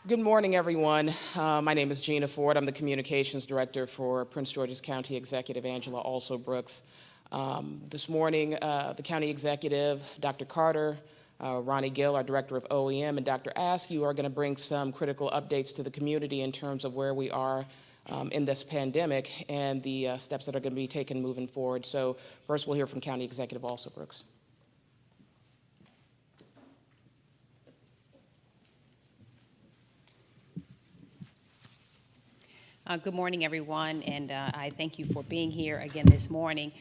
Good morning, everyone. My name is Gina Ford. I'm the Communications Director for Prince George's County Executive Angela Alsobrooks. This morning, the County Executive, Dr. Carter, Ronnie Gill, our Director of OEM, and Dr. Askew are going to bring some critical updates to the community in terms of where we are in this pandemic and the steps that are going to be taken moving forward. So first, we'll hear from County Executive Alsobrooks. Good morning, everyone, and I thank you for being here again this morning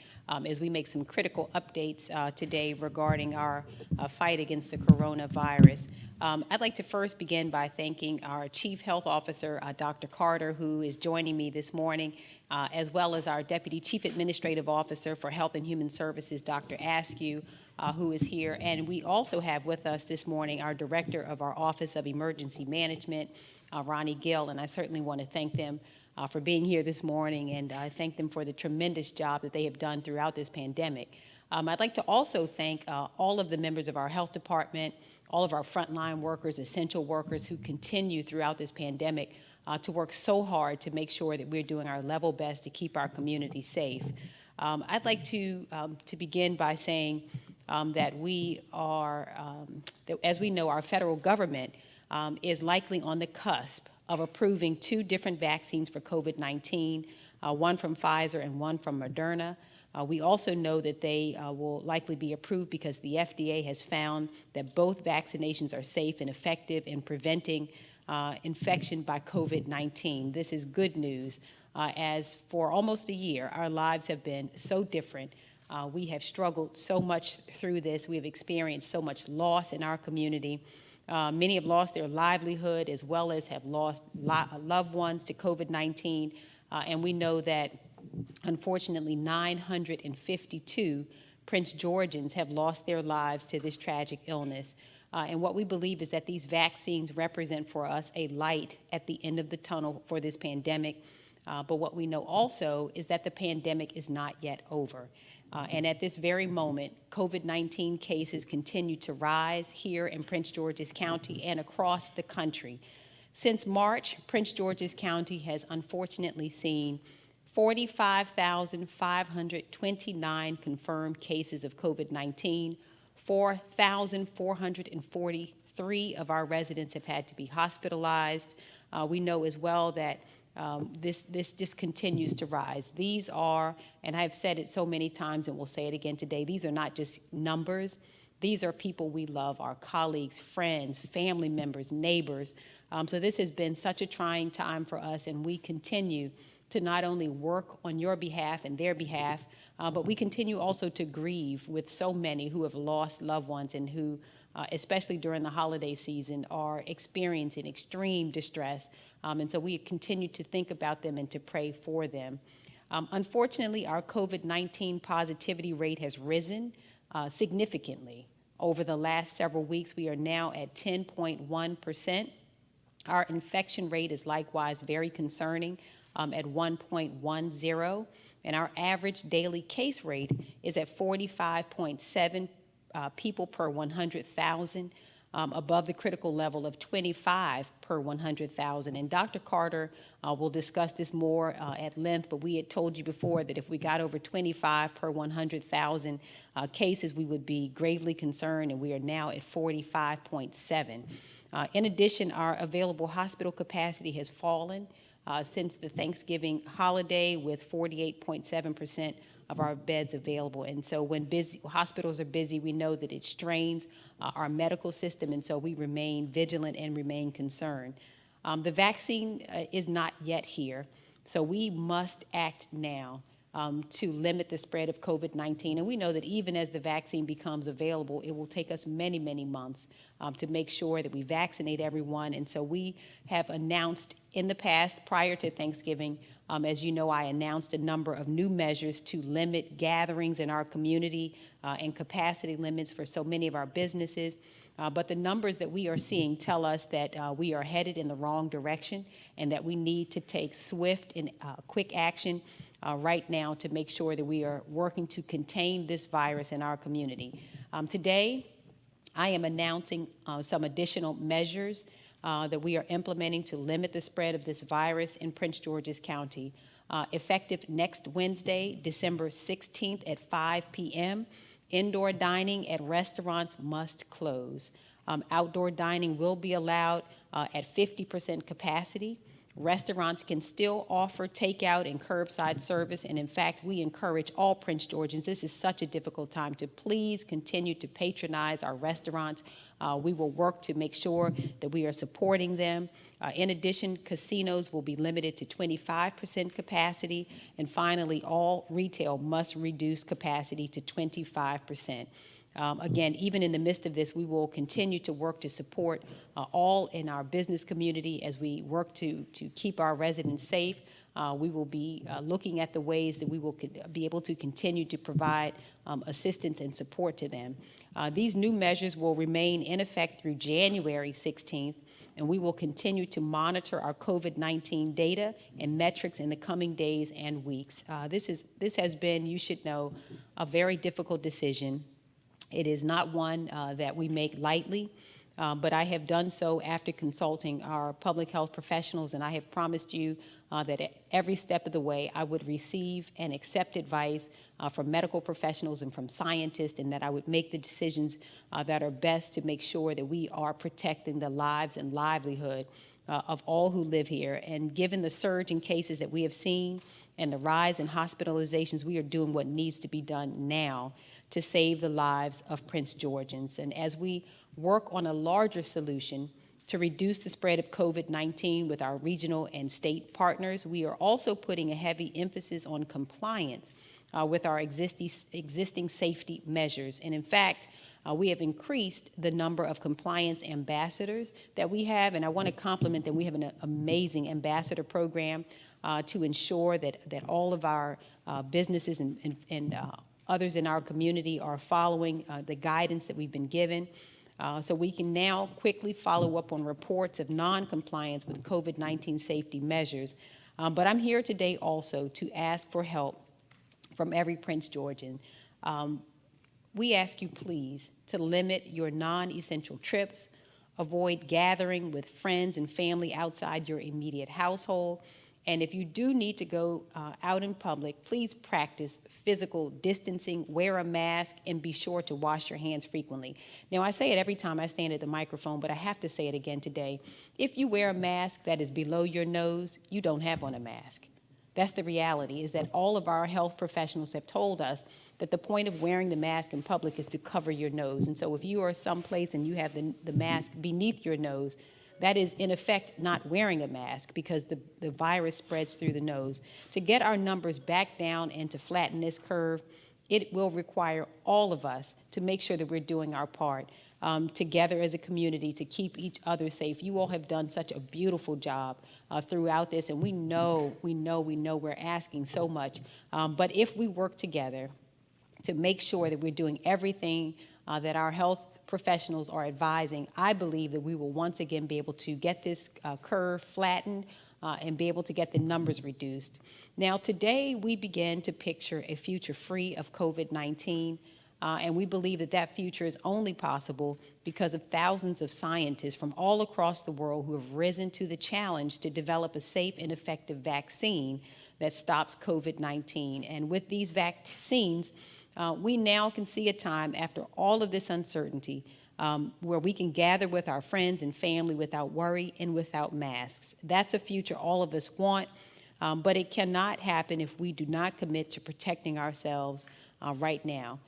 as we make some critical updates today regarding our fight against the coronavirus. I'd like to first begin by thanking our Chief Health Officer, Dr. Carter, who is joining me this morning, as well as our Deputy Chief Administrative Officer for Health and Human Services, Dr. Askew, who is here. And we also have with us this morning our Director of our Office of Emergency Management, Ronnie Gill, and I certainly want to thank them for being here this morning, and I thank them for the tremendous job that they have done throughout this pandemic. I'd like to also thank all of the members of our health department, all of our frontline workers, essential workers who continue throughout this pandemic to work so hard to make sure that we're doing our level best to keep our community safe. I'd like to begin by saying that we are, that as we know, our federal government is likely on the cusp of approving 2 different vaccines for COVID-19, one from Pfizer and one from Moderna. We also know that they will likely be approved because the FDA has found that both vaccinations are safe and effective in preventing infection by COVID-19. This is good news, as for almost a year, our lives have been so different. We have struggled so much through this. We have experienced so much loss in our community. Many have lost their livelihood as well as have lost loved ones to COVID-19. And we know that, unfortunately, 952 Prince Georgians have lost their lives to this tragic illness. And what we believe is that these vaccines represent for us a light at the end of the tunnel for this pandemic. But what we know also is that the pandemic is not yet over. And at this very moment, COVID-19 cases continue to rise here in Prince George's County and across the country. Since March, Prince George's County has unfortunately seen 45,529 confirmed cases of COVID-19. 4,443 of our residents have had to be hospitalized. We know as well that this just continues to rise. These are, and I've said it so many times and we'll say it again today, these are not just numbers. These are people we love, our colleagues, friends, family members, neighbors. So this has been such a trying time for us, and we continue to not only work on your behalf and their behalf, but we continue also to grieve with so many who have lost loved ones and who, especially during the holiday season, are experiencing extreme distress. And so we continue to think about them and to pray for them. Unfortunately, our COVID-19 positivity rate has risen significantly over the last several weeks. We are now at 10.1%. Our infection rate is likewise very concerning at 1.10. And our average daily case rate is at 45.7 people per 100,000, above the critical level of 25 per 100,000. And Dr. Carter will discuss this more at length, but we had told you before that if we got over 25 per 100,000 cases, we would be gravely concerned, and we are now at 45.7. In addition, our available hospital capacity has fallen since the Thanksgiving holiday, with 48.7% of our beds available. And so when hospitals are busy, we know that it strains our medical system, and so we remain vigilant and remain concerned. The vaccine is not yet here, so we must act now to limit the spread of COVID-19. And we know that even as the vaccine becomes available, it will take us many, many months to make sure that we vaccinate everyone. And so we have announced in the past, prior to Thanksgiving, as you know, I announced a number of new measures to limit gatherings in our community and capacity limits for so many of our businesses. But the numbers that we are seeing tell us that we are headed in the wrong direction and that we need to take swift and quick action right now to make sure that we are working to contain this virus in our community. Today, I am announcing some additional measures that we are implementing to limit the spread of this virus in Prince George's County. Effective next Wednesday, December 16th at 5 p.m., indoor dining at restaurants must close. Outdoor dining will be allowed at 50% capacity. Restaurants can still offer takeout and curbside service, and in fact, we encourage all Prince Georgians, this is such a difficult time, to please continue to patronize our restaurants. We will work to make sure that we are supporting them. In addition, casinos will be limited to 25% capacity, and finally, all retail must reduce capacity to 25%. Again, even in the midst of this, we will continue to work to support all in our business community as we work to keep our residents safe. We will be looking at the ways that we will be able to continue to provide assistance and support to them. These new measures will remain in effect through January 16th, and we will continue to monitor our COVID-19 data and metrics in the coming days and weeks. This has been, you should know, a very difficult decision. It is not one that we make lightly, but I have done so after consulting our public health professionals, and I have promised you that at every step of the way I would receive and accept advice from medical professionals and from scientists, and that I would make the decisions that are best to make sure that we are protecting the lives and livelihood of all who live here. And given the surge in cases that we have seen and the rise in hospitalizations, we are doing what needs to be done now to save the lives of Prince Georgians. And as we work on a larger solution to reduce the spread of COVID-19 with our regional and state partners, we are also putting a heavy emphasis on compliance with our existing safety measures. And in fact, we have increased the number of compliance ambassadors that we have, and I want to compliment that we have an amazing ambassador program to ensure that all of our businesses and others in our community are following the guidance that we've been given. So we can now quickly follow up on reports of non-compliance with COVID-19 safety measures. But I'm here today also to ask for help from every Prince Georgian. We ask you please to limit your non-essential trips, avoid gathering with friends and family outside your immediate household, and if you do need to go out in public, please practice physical distancing, wear a mask, and be sure to wash your hands frequently. Now, I say it every time I stand at the microphone, but I have to say it again today. If you wear a mask that is below your nose, you don't have on a mask. That's the reality, is that all of our health professionals have told us that the point of wearing the mask in public is to cover your nose. And so if you are someplace and you have the mask beneath your nose, that is, in effect, not wearing a mask, because the virus spreads through the nose. To get our numbers back down and to flatten this curve, it will require all of us to make sure that we're doing our part together as a community to keep each other safe. You all have done such a beautiful job throughout this, and we know we're asking so much. But if we work together to make sure that we're doing everything that our health professionals are advising, I believe that we will once again be able to get this curve flattened and be able to get the numbers reduced. Now, today we begin to picture a future free of COVID-19, and we believe that that future is only possible because of thousands of scientists from all across the world who have risen to the challenge to develop a safe and effective vaccine that stops COVID-19. And with these vaccines, we now can see a time after all of this uncertainty where we can gather with our friends and family without worry and without masks. That's a future all of us want, but it cannot happen if we do not commit to protecting ourselves right now.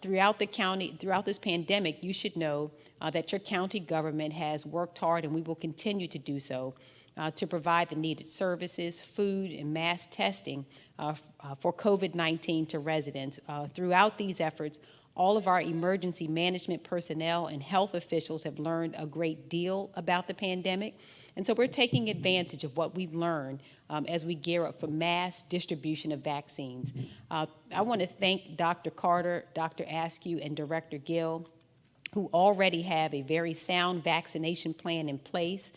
Throughout the county, throughout this pandemic, you should know that your county government has worked hard, and we will continue to do so, to provide the needed services, food, and mass testing for COVID-19 to residents. Throughout these efforts, all of our emergency management personnel and health officials have learned a great deal about the pandemic. And so we're taking advantage of what we've learned as we gear up for mass distribution of vaccines. I want to thank Dr. Carter, Dr. Askew, and Director Gill, who already have a very sound vaccination plan in place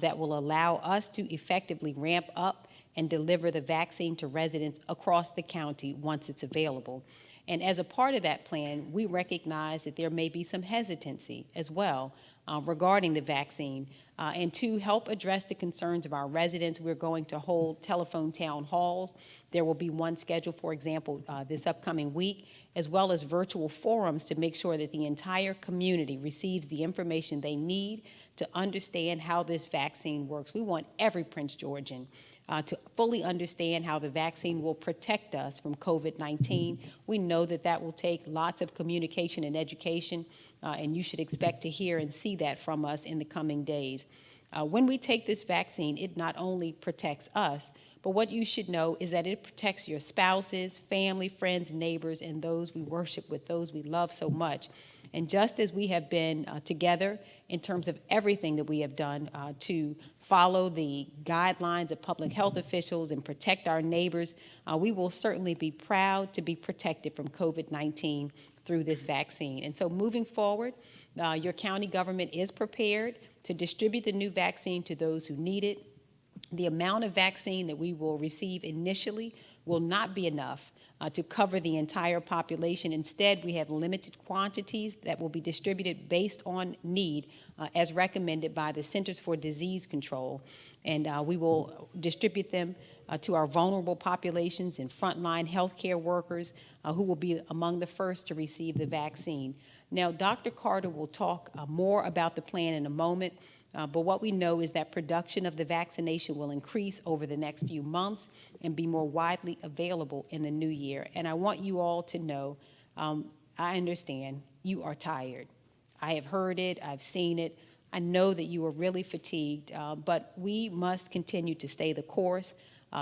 that will allow us to effectively ramp up and deliver the vaccine to residents across the county once it's available. And as a part of that plan, we recognize that there may be some hesitancy as well regarding the vaccine. And to help address the concerns of our residents, we're going to hold telephone town halls. There will be one scheduled, for example, this upcoming week, as well as virtual forums to make sure that the entire community receives the information they need to understand how this vaccine works. We want every Prince Georgian to fully understand how the vaccine will protect us from COVID-19. We know that that will take lots of communication and education, and you should expect to hear and see that from us in the coming days. When we take this vaccine, it not only protects us, but what you should know is that it protects your spouses, family, friends, neighbors, and those we worship with, those we love so much. And just as we have been together in terms of everything that we have done to follow the guidelines of public health officials and protect our neighbors, we will certainly be proud to be protected from COVID-19 through this vaccine. And so moving forward, your county government is prepared to distribute the new vaccine to those who need it. The amount of vaccine that we will receive initially will not be enough to cover the entire population. Instead, we have limited quantities that will be distributed based on need as recommended by the Centers for Disease Control. And we will distribute them to our vulnerable populations and frontline healthcare workers who will be among the first to receive the vaccine. Now, Dr. Carter will talk more about the plan in a moment. But what we know is that production of the vaccination will increase over the next few months and be more widely available in the new year. And I want you all to know, I understand you are tired. I have heard it, I've seen it. I know that you are really fatigued, but we must continue to stay the course,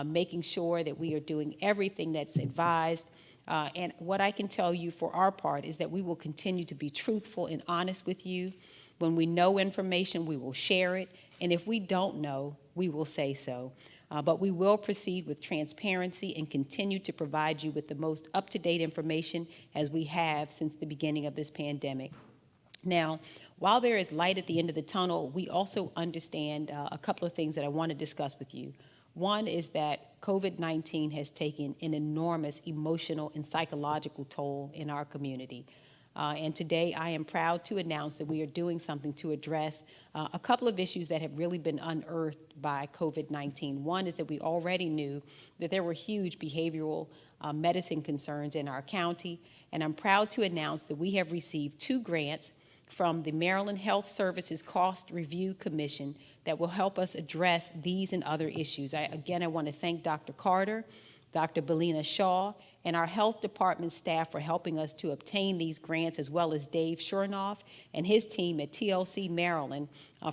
making sure that we are doing everything that's advised. And what I can tell you for our part is that we will continue to be truthful and honest with you. When we know information, we will share it, and if we don't know, we will say so. But we will proceed with transparency and continue to provide you with the most up-to-date information as we have since the beginning of this pandemic. Now, while there is light at the end of the tunnel, we also understand a couple of things that I want to discuss with you. One is that COVID-19 has taken an enormous emotional and psychological toll in our community. And today I am proud to announce that we are doing something to address a couple of issues that have really been unearthed by COVID-19. One is that we already knew that there were huge behavioral medicine concerns in our county, and I'm proud to announce that we have received 2 grants from the Maryland Health Services Cost Review Commission that will help us address these and other issues. Again, I want to thank Dr. Carter, Dr. Belina Shaw, and our health department staff for helping us to obtain these grants, as well as Dave Chernoff and his team at TLC Maryland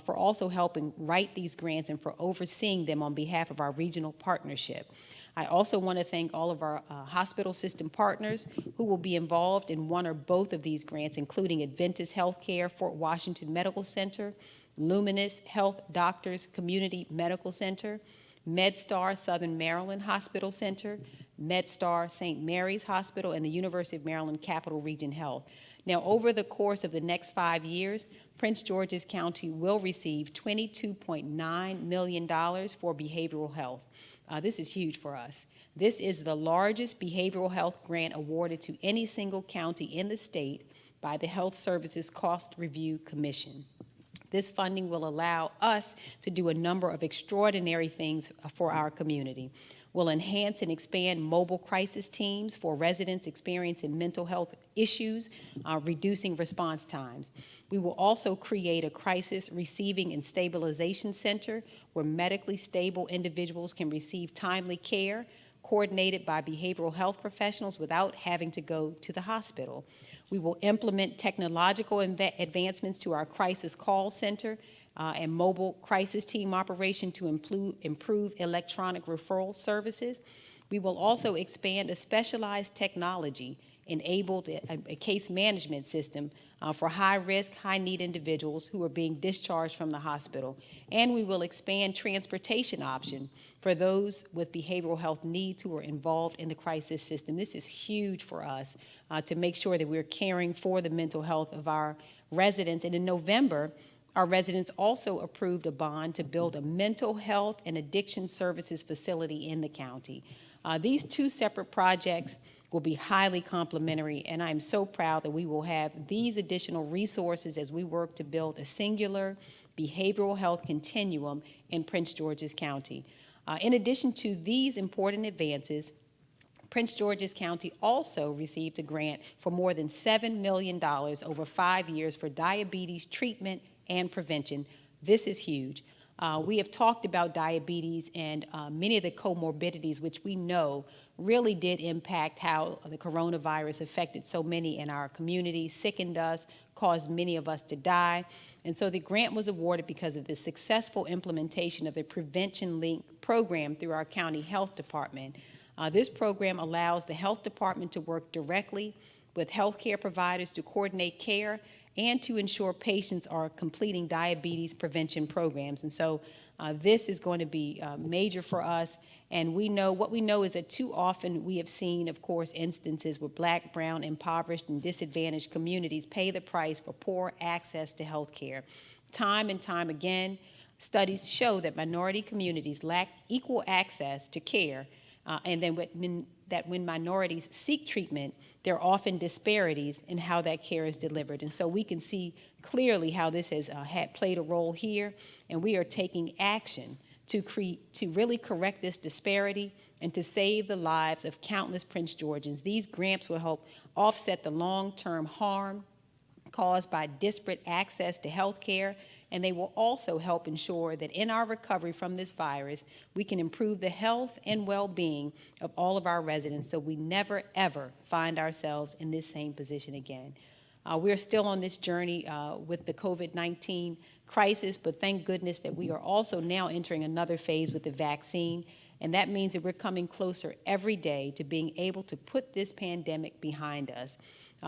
for also helping write these grants and for overseeing them on behalf of our regional partnership. I also want to thank all of our hospital system partners who will be involved in one or both of these grants, including Adventist Healthcare, Fort Washington Medical Center, Luminous Health Doctors Community Medical Center, MedStar Southern Maryland Hospital Center, MedStar St. Mary's Hospital, and the University of Maryland Capital Region Health. Now, over the course of the next 5 years, Prince George's County will receive $22.9 million for behavioral health. This is huge for us. This is the largest behavioral health grant awarded to any single county in the state by the Health Services Cost Review Commission. This funding will allow us to do a number of extraordinary things for our community. We'll enhance and expand mobile crisis teams for residents experiencing mental health issues, reducing response times. We will also create a crisis receiving and stabilization center where medically stable individuals can receive timely care coordinated by behavioral health professionals without having to go to the hospital. We will implement technological advancements to our crisis call center and mobile crisis team operation to improve electronic referral services. We will also expand a specialized technology enabled a case management system for high-risk, high-need individuals who are being discharged from the hospital. And we will expand transportation option for those with behavioral health needs who are involved in the crisis system. This is huge for us to make sure that we're caring for the mental health of our residents. And in November, our residents also approved a bond to build a mental health and addiction services facility in the county. These 2 separate projects will be highly complementary, and I'm so proud that we will have these additional resources as we work to build a singular behavioral health continuum in Prince George's County. In addition to these important advances, Prince George's County also received a grant for more than $7 million over 5 years for diabetes treatment and prevention. This is huge. We have talked about diabetes and many of the comorbidities, which we know really did impact how the coronavirus affected so many in our community, sickened us, caused many of us to die. And so the grant was awarded because of the successful implementation of the Prevention Link program through our county health department. This program allows the health department to work directly with healthcare providers to coordinate care and to ensure patients are completing diabetes prevention programs. And so this is going to be major for us. And what we know is that too often we have seen, of course, instances where Black, brown, impoverished, and disadvantaged communities pay the price for poor access to health care. Time and time again, studies show that minority communities lack equal access to care, and then when minorities seek treatment, there are often disparities in how that care is delivered. And so we can see clearly how this has played a role here, and we are taking action to really correct this disparity and to save the lives of countless Prince Georgians. These grants will help offset the long-term harm caused by disparate access to health care, and they will also help ensure that in our recovery from this virus, we can improve the health and well-being of all of our residents so we never, ever find ourselves in this same position again. We're still on this journey with the COVID-19 crisis, but thank goodness that we are also now entering another phase with the vaccine, and that means that we're coming closer every day to being able to put this pandemic behind us.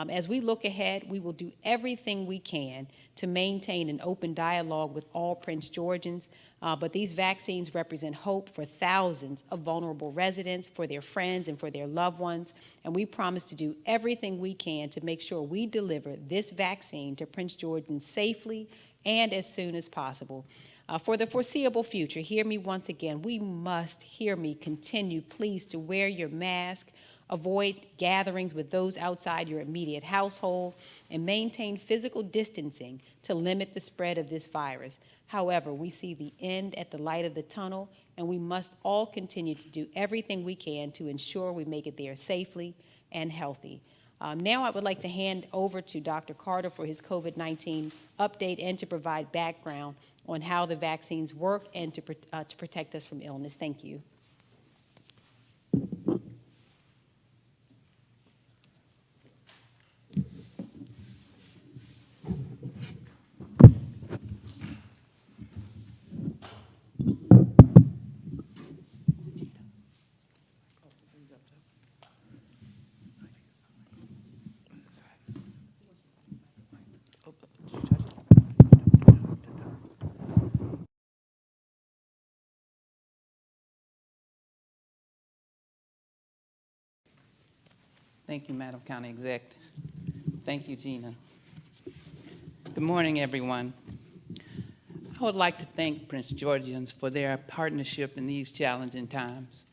As we look ahead, we will do everything we can to maintain an open dialogue with all Prince Georgians, but these vaccines represent hope for thousands of vulnerable residents, for their friends, and for their loved ones, and we promise to do everything we can to make sure we deliver this vaccine to Prince Georgians safely and as soon as possible. For the foreseeable future, hear me once again, we must, hear me, continue, please, to wear your mask, avoid gatherings with those outside your immediate household, and maintain physical distancing to limit the spread of this virus. However, we see the end at the light of the tunnel, and we must all continue to do everything we can to ensure we make it there safely and healthy. Now I would like to hand over to Dr. Carter for his COVID-19 update and to provide background on how the vaccines work and to protect us from illness. Thank you. Thank you, Madam County Exec. Thank you, Gina. Good morning, everyone. I would like to thank Prince Georgians for their partnership in these challenging times.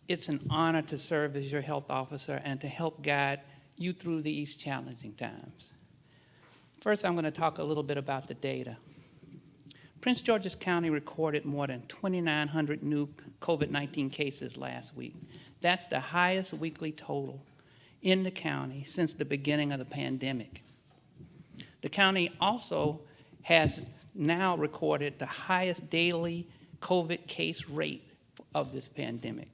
It's an honor to serve as your health officer and to help guide you through these challenging times. First, I'm going to talk a little bit about the data. Prince George's County recorded more than 2,900 new COVID-19 cases last week. That's the highest weekly total in the county since the beginning of the pandemic. The county also has now recorded the highest daily COVID case rate of this pandemic.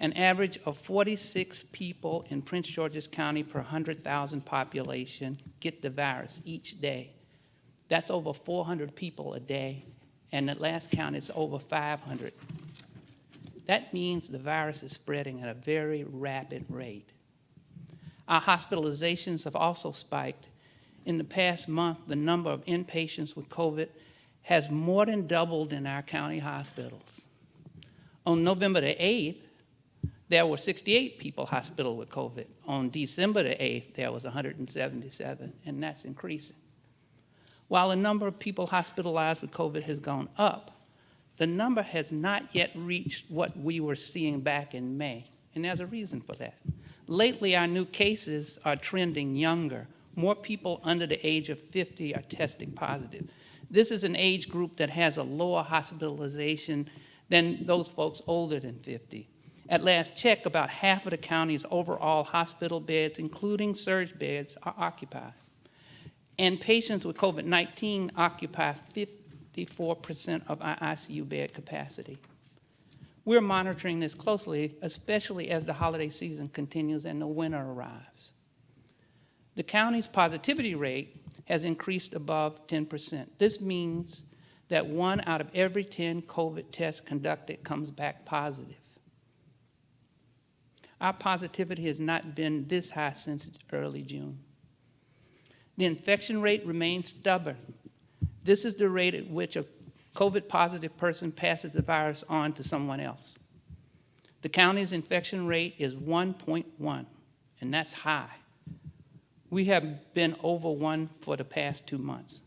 An average of 46 people in Prince George's County per 100,000 population get the virus each day. That's over 400 people a day, and the last count is over 500. That means the virus is spreading at a very rapid rate. Our hospitalizations have also spiked. In the past month, the number of inpatients with COVID has more than doubled in our county hospitals. On November the 8th, there were 68 people hospitalized with COVID. On December the 8th, there was 177, and that's increasing. While the number of people hospitalized with COVID has gone up, the number has not yet reached what we were seeing back in May, and there's a reason for that. Lately, our new cases are trending younger. More people under the age of 50 are testing positive. This is an age group that has a lower hospitalization than those folks older than 50. At last check, about half of the county's overall hospital beds, including surge beds, are occupied. And patients with COVID-19 occupy 54% of our ICU bed capacity. We're monitoring this closely, especially as the holiday season continues and the winter arrives. The county's positivity rate has increased above 10%. This means that 1 out of every 10 COVID tests conducted comes back positive. Our positivity has not been this high since early June. The infection rate remains stubborn. This is the rate at which a COVID-positive person passes the virus on to someone else. The county's infection rate is 1.1, and that's high. We have been over 1 for the past 2 months.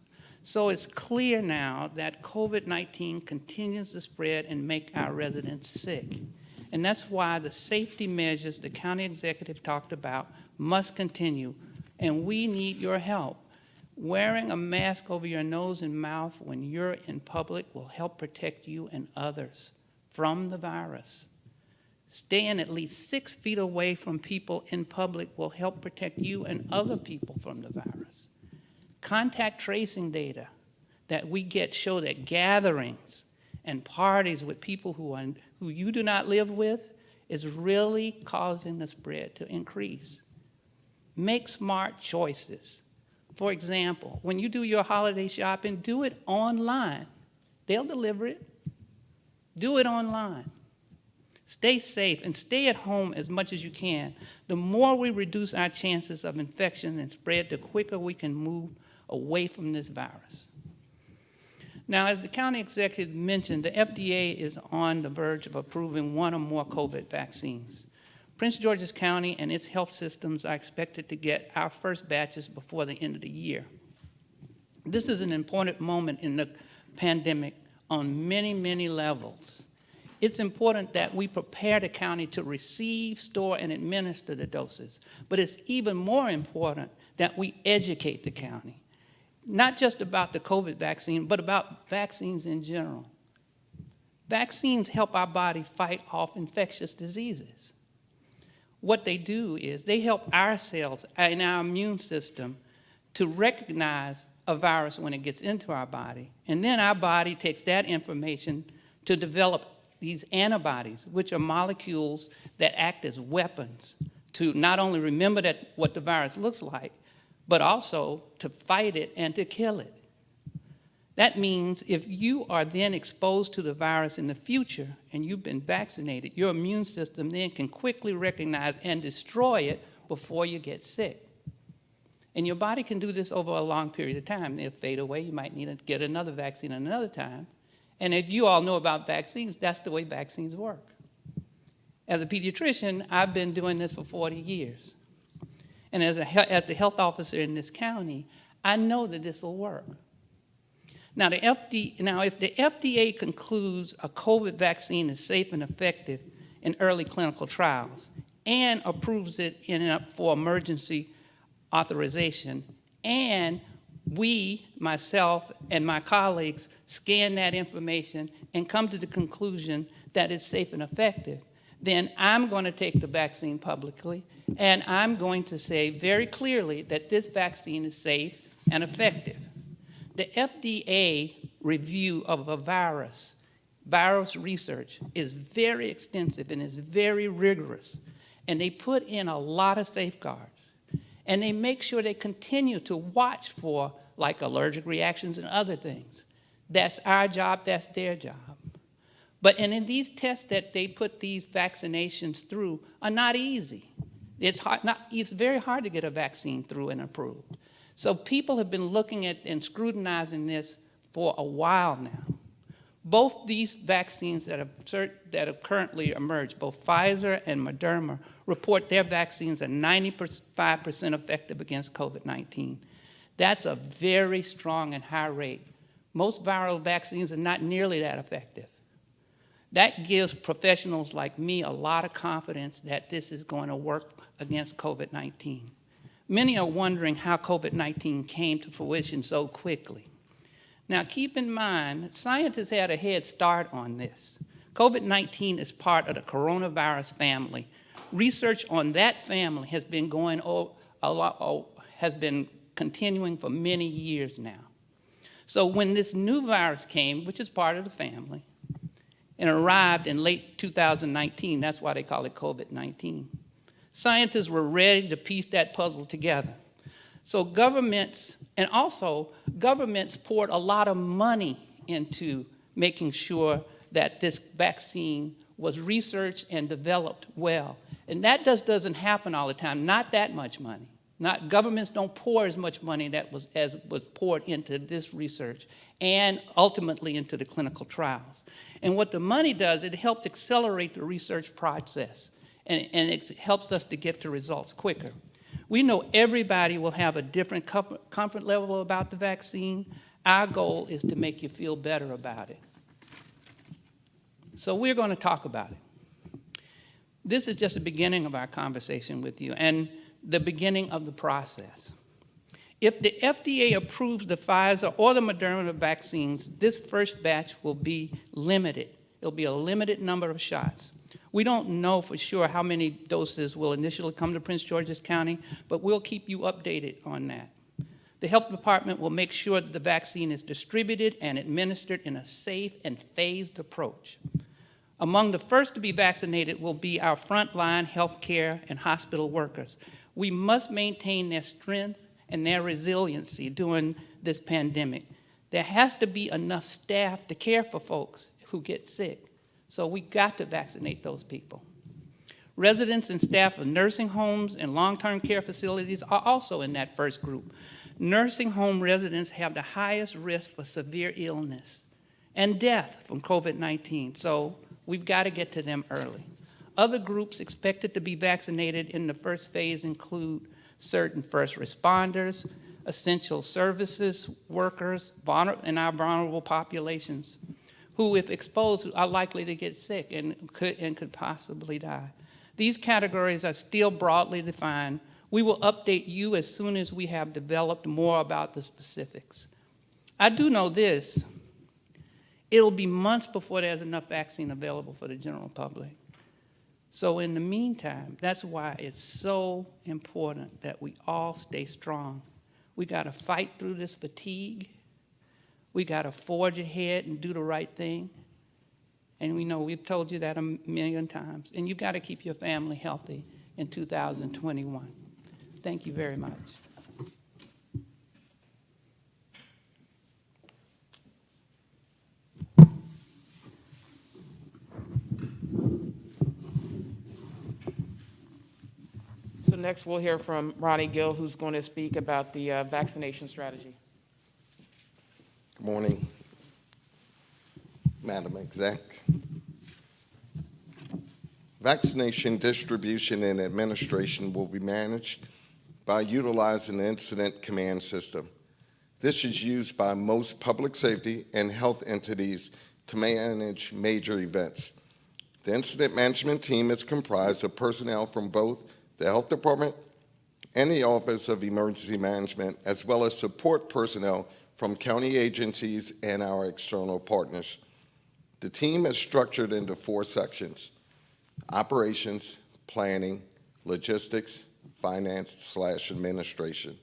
So it's clear now that COVID-19 continues to spread and make our residents sick. And that's why the safety measures the county executive talked about must continue, and we need your help. Wearing a mask over your nose and mouth when you're in public will help protect you and others from the virus. Staying at least 6 feet away from people in public will help protect you and other people from the virus. Contact tracing data that we get show that gatherings and parties with people who you do not live with is really causing the spread to increase. Make smart choices. For example, when you do your holiday shopping, do it online. They'll deliver it. Do it online. Stay safe and stay at home as much as you can. The more we reduce our chances of infection and spread, the quicker we can move away from this virus. Now, as the county executive mentioned, the FDA is on the verge of approving 1 or more COVID vaccines. Prince George's County and its health systems are expected to get our first batches before the end of the year. This is an important moment in the pandemic on many, many levels. It's important that we prepare the county to receive, store, and administer the doses, but it's even more important that we educate the county, not just about the COVID vaccine, but about vaccines in general. Vaccines help our body fight off infectious diseases. What they do is they help our cells and our immune system to recognize a virus when it gets into our body. And then our body takes that information to develop these antibodies, which are molecules that act as weapons to not only remember what the virus looks like, but also to fight it and to kill it. That means if you are then exposed to the virus in the future and you've been vaccinated, your immune system then can quickly recognize and destroy it before you get sick. And your body can do this over a long period of time. They'll fade away. You might need to get another vaccine another time. And if you all know about vaccines, that's the way vaccines work. As a pediatrician, I've been doing this for 40 years. And as the health officer in this county, I know that this will work. Now, if the FDA concludes a COVID vaccine is safe and effective in early clinical trials and approves it for emergency authorization, and we, myself and my colleagues, scan that information and come to the conclusion that it's safe and effective, then I'm going to take the vaccine publicly, and I'm going to say very clearly that this vaccine is safe and effective. The FDA review of a virus research is very extensive and is very rigorous, and they put in a lot of safeguards. And they make sure they continue to watch for, like, allergic reactions and other things. That's our job, that's their job. But in these tests that they put these vaccinations through are not easy. It's very hard to get a vaccine through and approved. So people have been looking at and scrutinizing this for a while now. Both these vaccines that have currently emerged, both Pfizer and Moderna, report their vaccines are 95% effective against COVID-19. That's a very strong and high rate. Most viral vaccines are not nearly that effective. That gives professionals like me a lot of confidence that this is going to work against COVID-19. Many are wondering how COVID-19 came to fruition so quickly. Now, keep in mind, scientists had a head start on this. COVID-19 is part of the coronavirus family. Research on that family has been has been continuing for many years now. So when this new virus came, which is part of the family, and arrived in late 2019, that's why they call it COVID-19, scientists were ready to piece that puzzle together. So governments poured a lot of money into making sure that this vaccine was researched and developed well. And that just doesn't happen all the time, not that much money. Governments don't pour as much money as was poured into this research and ultimately into the clinical trials. And what the money does, it helps accelerate the research process, and it helps us to get to results quicker. We know everybody will have a different comfort level about the vaccine. Our goal is to make you feel better about it. So we're going to talk about it. This is just the beginning of our conversation with you and the beginning of the process. If the FDA approves the Pfizer or the Moderna vaccines, this first batch will be limited. It'll be a limited number of shots. We don't know for sure how many doses will initially come to Prince George's County, but we'll keep you updated on that. The health department will make sure that the vaccine is distributed and administered in a safe and phased approach. Among the first to be vaccinated will be our frontline healthcare and hospital workers. We must maintain their strength and their resiliency during this pandemic. There has to be enough staff to care for folks who get sick. So we got to vaccinate those people. Residents and staff of nursing homes and long-term care facilities are also in that first group. Nursing home residents have the highest risk for severe illness and death from COVID-19, so we've got to get to them early. Other groups expected to be vaccinated in the first phase include certain first responders, essential services workers, and our vulnerable populations, who, if exposed, are likely to get sick and could possibly die. These categories are still broadly defined. We will update you as soon as we have developed more about the specifics. I do know this: it'll be months before there's enough vaccine available for the general public. So in the meantime, that's why it's so important that we all stay strong. We got to fight through this fatigue. We got to forge ahead and do the right thing. And we know we've told you that a million times. And you've got to keep your family healthy in 2021. Thank you very much. So next we'll hear from Ronnie Gill, who's going to speak about the vaccination strategy. Good morning, Madam Exec. Vaccination distribution and administration will be managed by utilizing the Incident Command System. This is used by most public safety and health entities to manage major events. The Incident Management Team is comprised of personnel from both the Health Department and the Office of Emergency Management, as well as support personnel from county agencies and our external partners. The team is structured into 4 sections: operations, planning, logistics, finance/administration.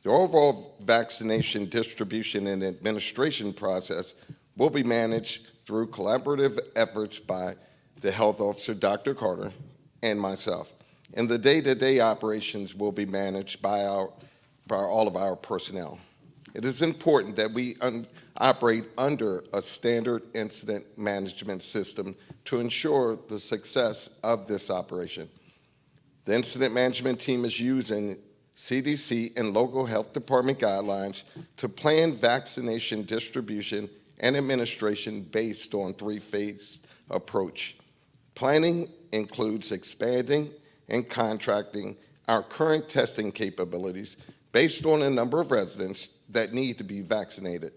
The overall vaccination distribution and administration process will be managed through collaborative efforts by the health officer, Dr. Carter, and myself. And the day-to-day operations will be managed by all of our personnel. It is important that we operate under a standard incident management system to ensure the success of this operation. The incident management team is using CDC and local health department guidelines to plan vaccination distribution and administration based on 3-phase approach. Planning includes expanding and contracting our current testing capabilities based on a number of residents that need to be vaccinated.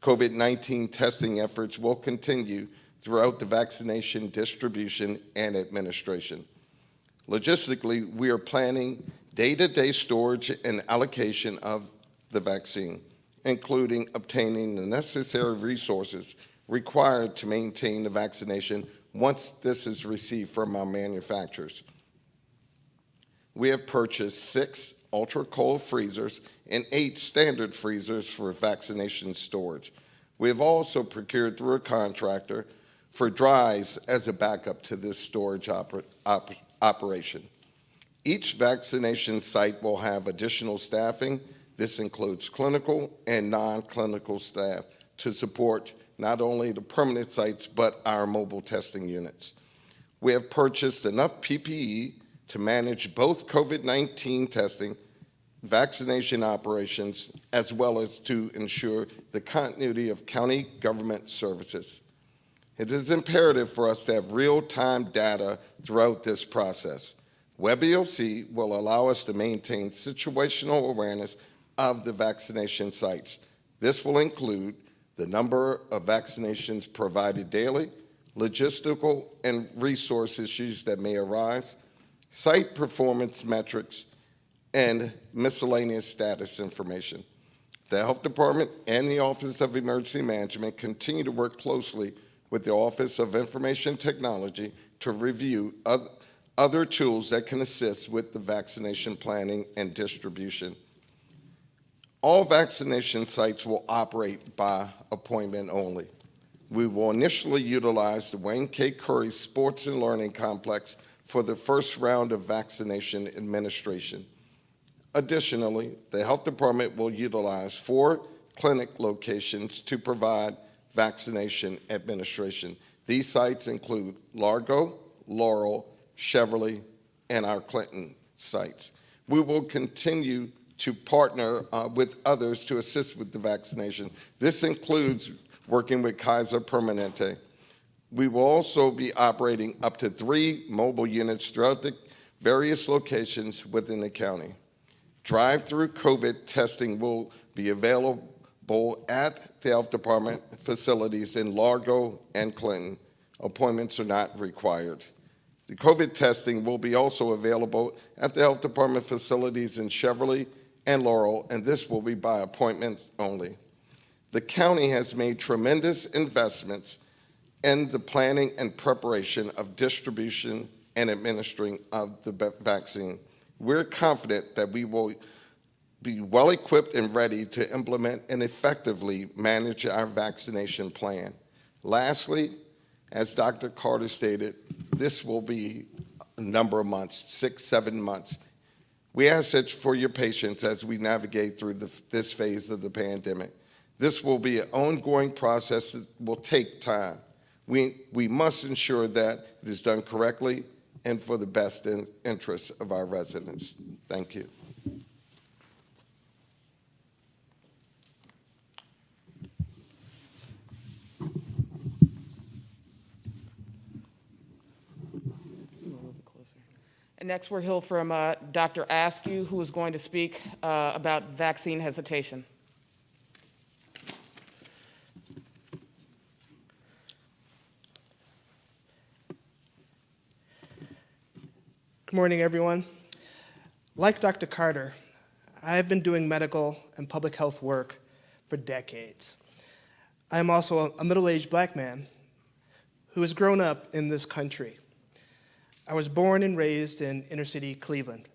COVID-19 testing efforts will continue throughout the vaccination distribution and administration. Logistically, we are planning day-to-day storage and allocation of the vaccine, including obtaining the necessary resources required to maintain the vaccination once this is received from our manufacturers. We have purchased 6 ultra-cold freezers and 8 standard freezers for vaccination storage. We have also procured through a contractor for dries as a backup to this storage operation. Each vaccination site will have additional staffing. This includes clinical and non-clinical staff to support not only the permanent sites, but our mobile testing units. We have purchased enough PPE to manage both COVID-19 testing, vaccination operations, as well as to ensure the continuity of county government services. It is imperative for us to have real-time data throughout this process. WebELC will allow us to maintain situational awareness of the vaccination sites. This will include the number of vaccinations provided daily, logistical and resource issues that may arise, site performance metrics, and miscellaneous status information. The Health Department and the Office of Emergency Management continue to work closely with the Office of Information Technology to review other tools that can assist with the vaccination planning and distribution. All vaccination sites will operate by appointment only. We will initially utilize the Wayne K. Curry Sports and Learning Complex for the first round of vaccination administration. Additionally, the Health Department will utilize 4 clinic locations to provide vaccination administration. These sites include Largo, Laurel, Cheverly, and our Clinton sites. We will continue to partner with others to assist with the vaccination. This includes working with Kaiser Permanente. We will also be operating up to 3 mobile units throughout the various locations within the county. Drive-through COVID testing will be available at the Health Department facilities in Largo and Clinton. Appointments are not required. The COVID testing will be also available at the Health Department facilities in Cheverly and Laurel, and this will be by appointment only. The county has made tremendous investments in the planning and preparation of distribution and administering of the vaccine. We're confident that we will be well equipped and ready to implement and effectively manage our vaccination plan. Lastly, as Dr. Carter stated, this will be a number of months, 6, 7 months. We ask that for your patience as we navigate through this phase of the pandemic. This will be an ongoing process that will take time. We must ensure that it is done correctly and for the best interests of our residents. Thank you. And next we'll hear from Dr. Askew, who is going to speak about vaccine hesitation. Good morning, everyone. Like Dr. Carter, I have been doing medical and public health work for decades. I am also a middle-aged black man who has grown up in this country. I was born and raised in inner-city Cleveland.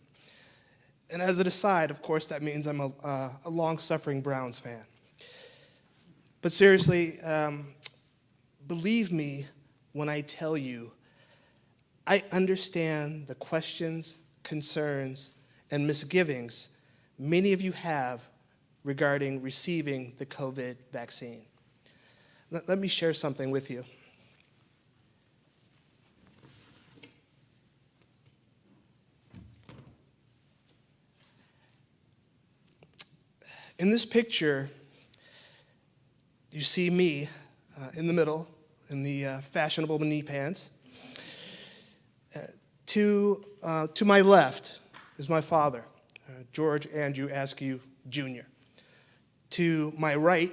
And as an aside, of course, that means I'm a long-suffering Browns fan. But seriously, believe me when I tell you, I understand the questions, concerns, and misgivings many of you have regarding receiving the COVID vaccine. Let me share something with you. In this picture, you see me in the middle, in the fashionable knee pants. To my left is my father, George Andrew Askew, Jr. To my right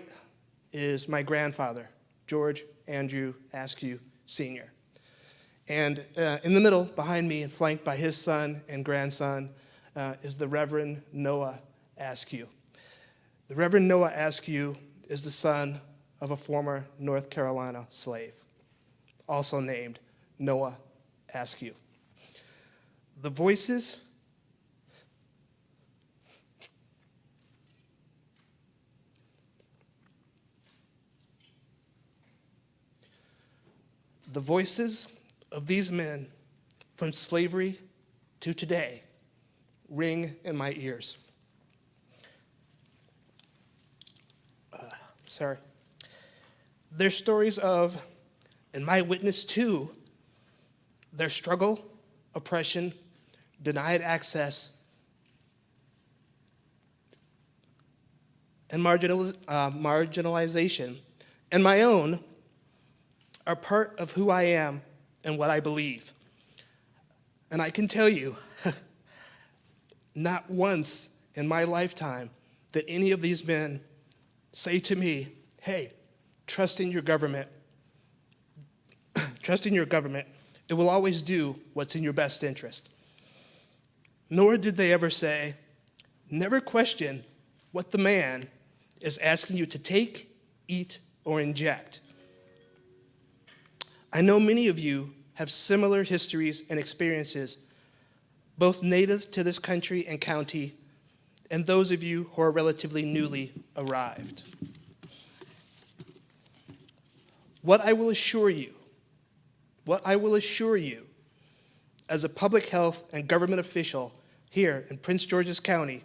is my grandfather, George Andrew Askew Sr. And in the middle, behind me, and flanked by his son and grandson, is the Reverend Noah Askew. The Reverend Noah Askew is the son of a former North Carolina slave, also named Noah Askew. The voices of these men from slavery to today ring in my ears. Their stories of, and my witness to, their struggle, oppression, denied access, and marginalization, and my own, are part of who I am and what I believe. And I can tell you, not once in my lifetime did any of these men say to me, hey, trust in your government. Trust in your government. It will always do what's in your best interest. Nor did they ever say, never question what the man is asking you to take, eat, or inject. I know many of you have similar histories and experiences, both native to this country and county, and those of you who are relatively newly arrived. What I will assure you as a public health and government official here in Prince George's County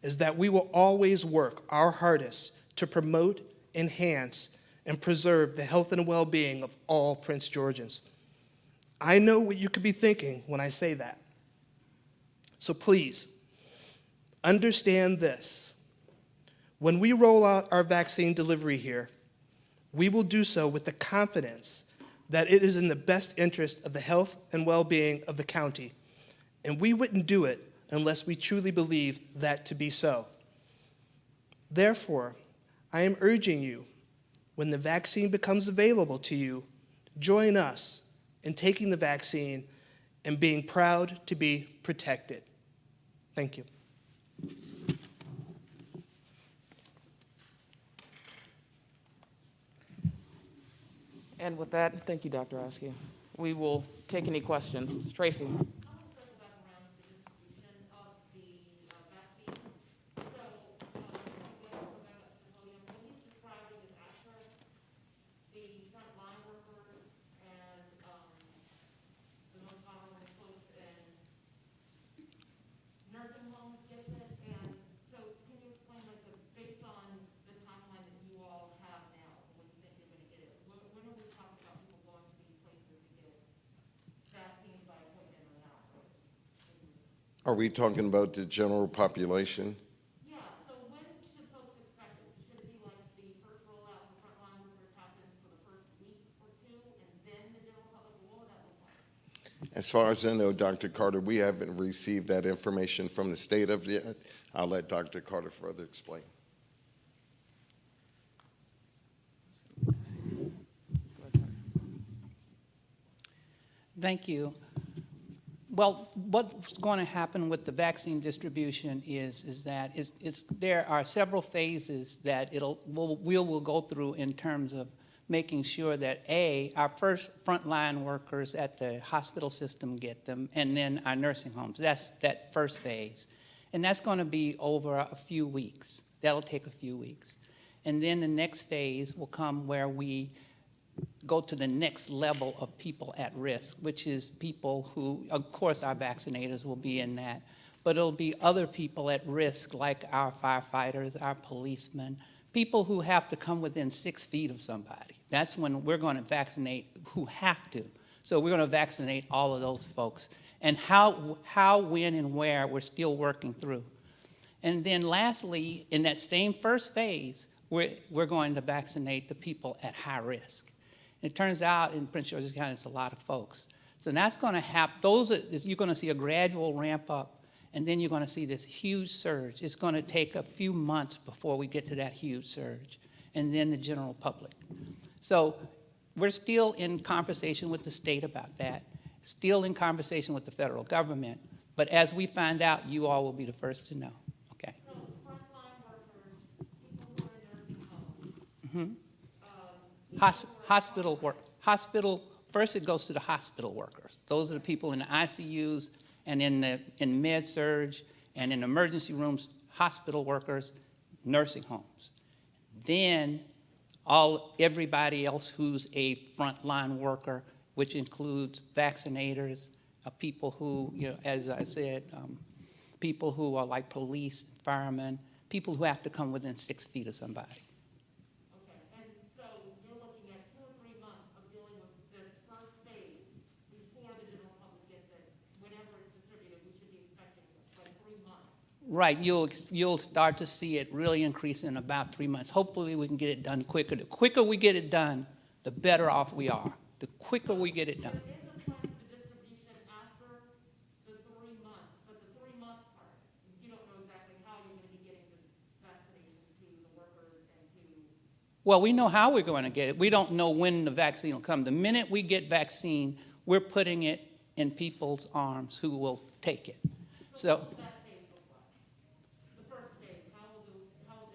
is that we will always work our hardest to promote, enhance, and preserve the health and well-being of all Prince Georgians. I know what you could be thinking when I say that. So please, understand this. When we roll out our vaccine delivery here, we will do so with the confidence that it is in the best interest of the health and well-being of the county, and we wouldn't do it unless we truly believe that to be so. Therefore, I am urging you, when the vaccine becomes available to you, join us in taking the vaccine and being proud to be protected. Thank you. And with that, thank you, Dr. Askew. We will take any questions. Tracy. Are we talking about the general population? Yeah, so when should folks expect it? Should it be like the first rollout for frontline workers happens for the first week or two, and then the general public? What would that look like? As far as I know, Dr. Carter, we haven't received that information from the state of yet. I'll let Dr. Carter further explain. Thank you. Well, what's going to happen with the vaccine distribution is that there are several phases that we'll go through in terms of making sure that our first frontline workers at the hospital system get them, and then our nursing homes. That's that first phase. And that's going to be over a few weeks. That'll take a few weeks. And then the next phase will come where we go to the next level of people at risk, which is people who, of course, our vaccinators will be in that, but it'll be other people at risk like our firefighters, our policemen, people who have to come within 6 feet of somebody. That's when we're going to vaccinate who have to. So we're going to vaccinate all of those folks. And how, when, and where, we're still working through. And then lastly, in that same first phase, we're going to vaccinate the people at high risk. It turns out in Prince George's County, it's a lot of folks. So that's going to happen. You're going to see a gradual ramp up, and then you're going to see this huge surge. It's going to take a few months before we get to that huge surge, and then the general public. So we're still in conversation with the state about that, still in conversation with the federal government. But as we find out, you all will be the first to know, okay? So frontline workers, people who are in nursing homes. Hospital, first it goes to the hospital workers. Those are the people in the ICUs and in med surge and in emergency rooms, hospital workers, nursing homes. Then everybody else who's a frontline worker, which includes vaccinators, people who, as I said, people who are like police, firemen, people who have to come within 6 feet of somebody. Okay, and so you're looking at 2 or 3 months of dealing with this first phase before the general public gets it. Whenever it's distributed, we should be expecting like 3 months. Right, you'll start to see it really increase in about 3 months. Hopefully we can get it done quicker. The quicker we get it done, the better off we are. The quicker we get it done. There is a plan for the distribution after the 3 months, but the 3-month part, you don't know exactly how you're going to be getting the vaccinations to the workers and to. Well, we know how we're going to get it. We don't know when the vaccine will come. The minute we get vaccine, we're putting it in people's arms who will take it. So What will that phase look like? The first phase, how will the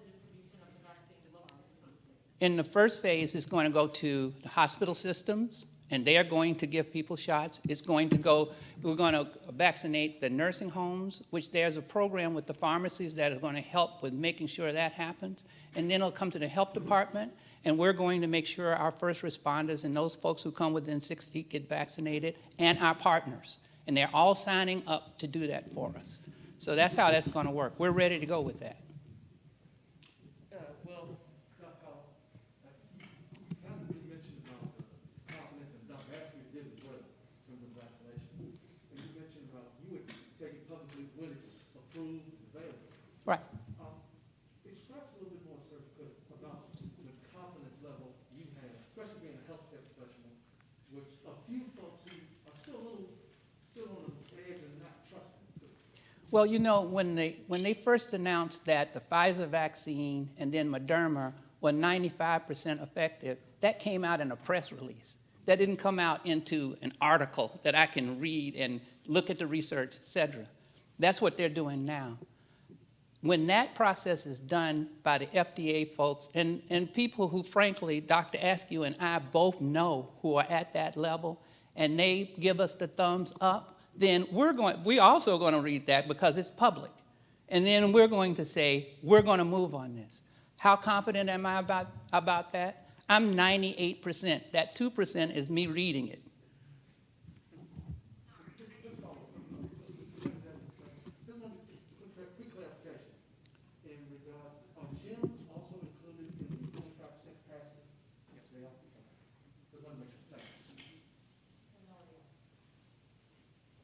distribution of the vaccine look in this first phase? in the first phase, it's going to go to the hospital systems, and they are going to give people shots. It's going to go, we're going to vaccinate the nursing homes, which there's a program with the pharmacies that are going to help with making sure that happens. And then it'll come to the health department, and we're going to make sure our first responders and those folks who come within 6 feet get vaccinated, and our partners. And they're all signing up to do that for us. So that's how that's going to work. We're ready to go with that. Right. Express a little bit more, sir, about the confidence level you have, especially being a healthcare professional, which a few folks who are still on the edge and not trusting. Well, you know, when they first announced that the Pfizer vaccine and then Moderna were 95% effective, that came out in a press release. That didn't come out into an article that I can read and look at the research, et cetera. That's what they're doing now. When that process is done by the FDA folks and people who, frankly, Dr. Askew and I both know who are at that level, and they give us the thumbs up, then we're also going to read that because it's public. And then we're going to say, we're going to move on this. How confident am I about that? I'm 98%. That 2% is me reading it.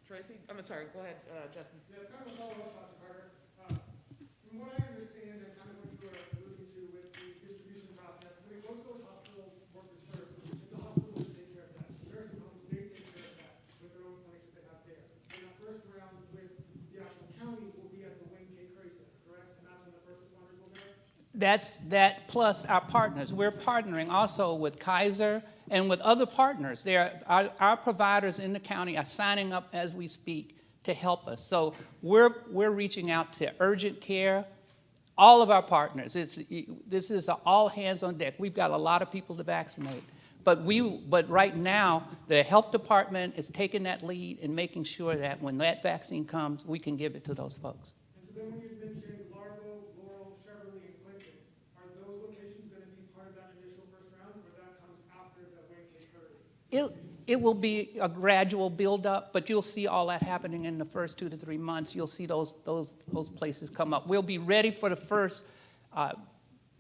Tracy, I'm sorry, go ahead, Justin. Yeah, it's kind of a follow-up, Dr. Carter. From what I understand and kind of what you were alluding to with the distribution process, I mean, most of those hospital workers first, it's the hospitals that take care of that. The nursing homes, they take care of that with their own clinics that they have there. And the first round with the actual county will be at the Wayne K. Cray Center, correct? And that's when the first responders will go? That's that plus our partners. We're partnering also with Kaiser and with other partners. Our providers in the county are signing up as we speak to help us. So we're reaching out to urgent care, all of our partners. This is an all hands on deck. We've got a lot of people to vaccinate. But right now, the health department is taking that lead and making sure that when that vaccine comes, we can give it to those folks. And so then when you mentioned Largo, Laurel, Cheverly, and Clinton, are those locations going to be part of that initial first round, or that comes after the Wayne K. Curry? It will be a gradual build-up, but you'll see all that happening in the first 2 to 3 months. You'll see those places come up. We'll be ready for the first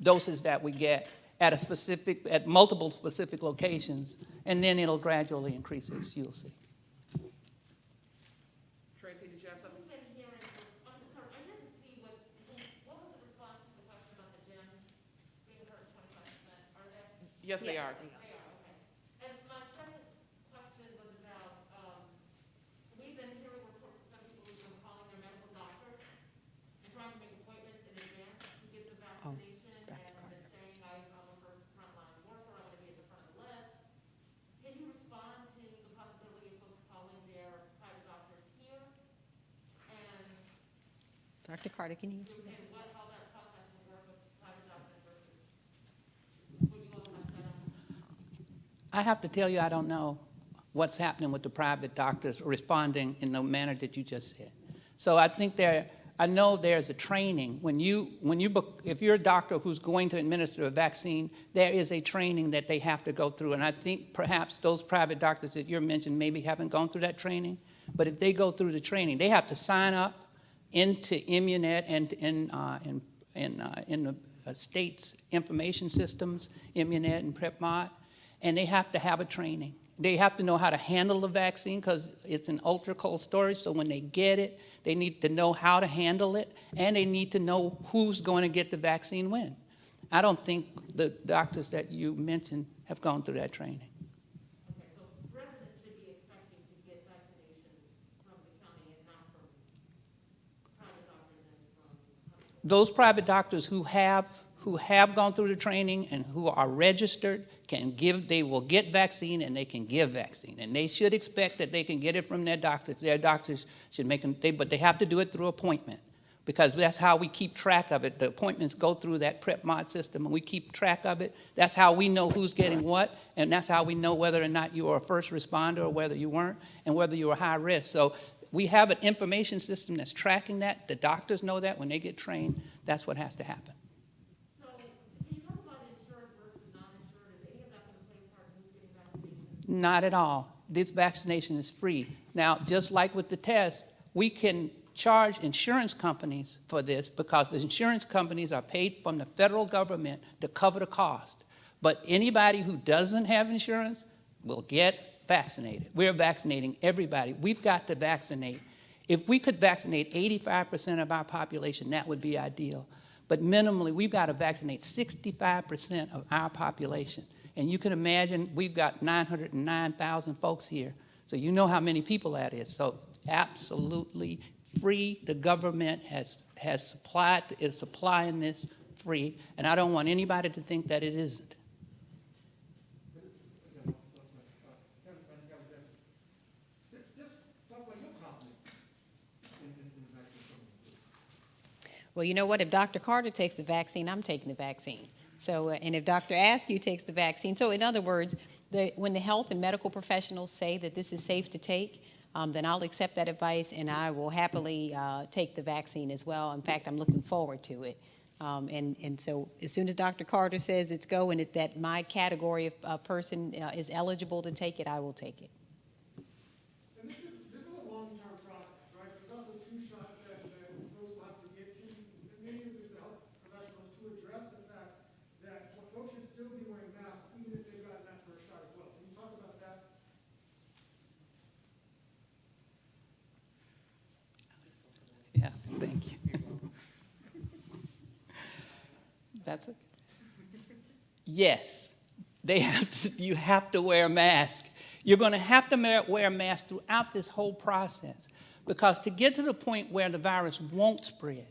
doses that we get at multiple specific locations, and then it'll gradually increase as you'll see. Tracy, did you have something? I didn't see what was the response to the question about the gyms being hurt 25%? Are they? Yes, they are. They are, okay. And my second question was about, we've been hearing reports of some people who've been calling their medical doctors and trying to make appointments in advance to get the vaccination and then saying, I'm a frontline worker, I'm going to be at the front of the list. Dr. Carter, can you? I have to tell you, I don't know what's happening with the private doctors responding in the manner that you just said. So I think I know there's a training. If you're a doctor who's going to administer a vaccine, there is a training that they have to go through. And I think perhaps those private doctors that you're mentioning maybe haven't gone through that training. But if they go through the training, they have to sign up into Immunet and in the state's information systems, Immunet and PrepMod, and they have to have a training. They have to know how to handle the vaccine because it's in ultra cold storage. So when they get it, they need to know how to handle it, and they need to know who's going to get the vaccine when. I don't think the doctors that you mentioned have gone through that training. Okay, so residents should be expecting to get vaccinations from the county and not from private doctors and from hospitals. Those private doctors who have gone through the training and who are registered they will get vaccine and they can give vaccine. And they should expect that they can get it from their doctors. Their doctors should make them, but they have to do it through appointment because that's how we keep track of it. The appointments go through that PrepMod system and we keep track of it. That's how we know who's getting what, and that's how we know whether or not you are a first responder or whether you weren't, and whether you were high risk. So we have an information system that's tracking that. The doctors know that when they get trained. That's what has to happen. So can you talk about insured versus non-insured? Is any of that going to play a part in who's getting vaccinations? Not at all. This vaccination is free. Now, just like with the test, we can charge insurance companies for this because the insurance companies are paid from the federal government to cover the cost. But anybody who doesn't have insurance will get vaccinated. We're vaccinating everybody. We've got to vaccinate. If we could vaccinate 85% of our population, that would be ideal. But minimally, we've got to vaccinate 65% of our population. And you can imagine we've got 909,000 folks here. So you know how many people that is. So absolutely free. The government is supplying this free. And I don't want anybody to think that it isn't. Well, you know what? If Dr. Carter takes the vaccine, I'm taking the vaccine. So, and if Dr. Askew takes the vaccine, so in other words, when the health and medical professionals say that this is safe to take, then I'll accept that advice and I will happily take the vaccine as well. In fact, I'm looking forward to it. And so as soon as Dr. Carter says it's go and that my category of person is eligible to take it, I will take it. And this is a long-term process, right? There's also two shots that folks will have to get. Maybe there's the health professionals to address the fact that folks should still be wearing masks even if they've gotten that first shot as well. Can you talk about that? Yeah, thank you. That's it. Yes, you have to wear a mask. You're going to have to wear a mask throughout this whole process because to get to the point where the virus won't spread,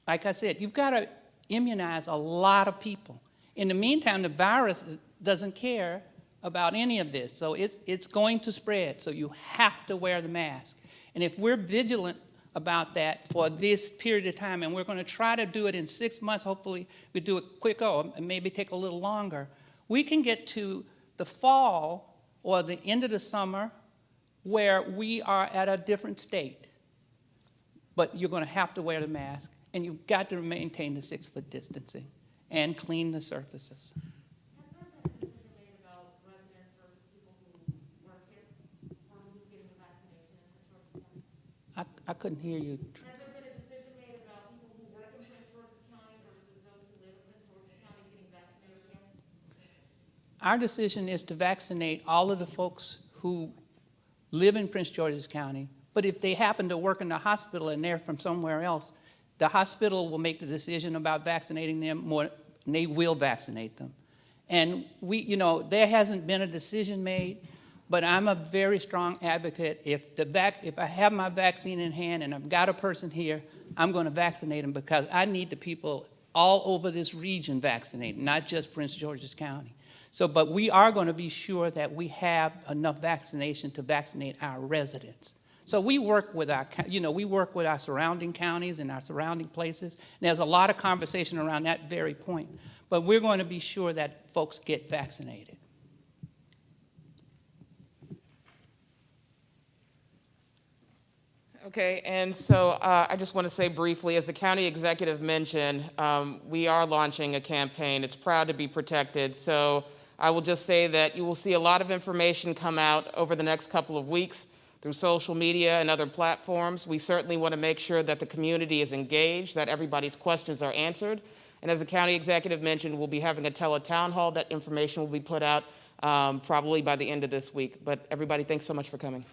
like I said, you've got to immunize a lot of people. In the meantime, the virus doesn't care about any of this, so it's going to spread, so you have to wear the mask. And if we're vigilant about that for this period of time, and we're going to try to do it in 6 months. Hopefully, we do it quicker or maybe take a little longer. We can get to the fall or the end of the summer where we are at a different state. But you're going to have to wear the mask, and you've got to maintain the 6-foot distancing and clean the surfaces. Has there been a decision made about residents versus people who work here or who's getting the vaccination in Prince George's County? I couldn't hear you. Has there been a decision made about people who work in Prince George's County versus those who live in Prince George's County getting vaccinated here? Our decision is to vaccinate all of the folks who live in Prince George's County, but if they happen to work in the hospital and they're from somewhere else, the hospital will make the decision about vaccinating them more, and they will vaccinate them. And there hasn't been a decision made, but I'm a very strong advocate. If I have my vaccine in hand and I've got a person here, I'm going to vaccinate them because I need the people all over this region vaccinated, not just Prince George's County. But we are going to be sure that we have enough vaccination to vaccinate our residents. So we work with our, we work with our surrounding counties and our surrounding places. And there's a lot of conversation around that very point. But we're going to be sure that folks get vaccinated. Okay, and so I just want to say briefly, as the county executive mentioned, we are launching a campaign. It's proud to be protected. So I will just say that you will see a lot of information come out over the next couple of weeks through social media and other platforms. We certainly want to make sure that the community is engaged, that everybody's questions are answered. And as the county executive mentioned, we'll be having a tele-town hall. That information will be put out probably by the end of this week. But everybody, thanks so much for coming.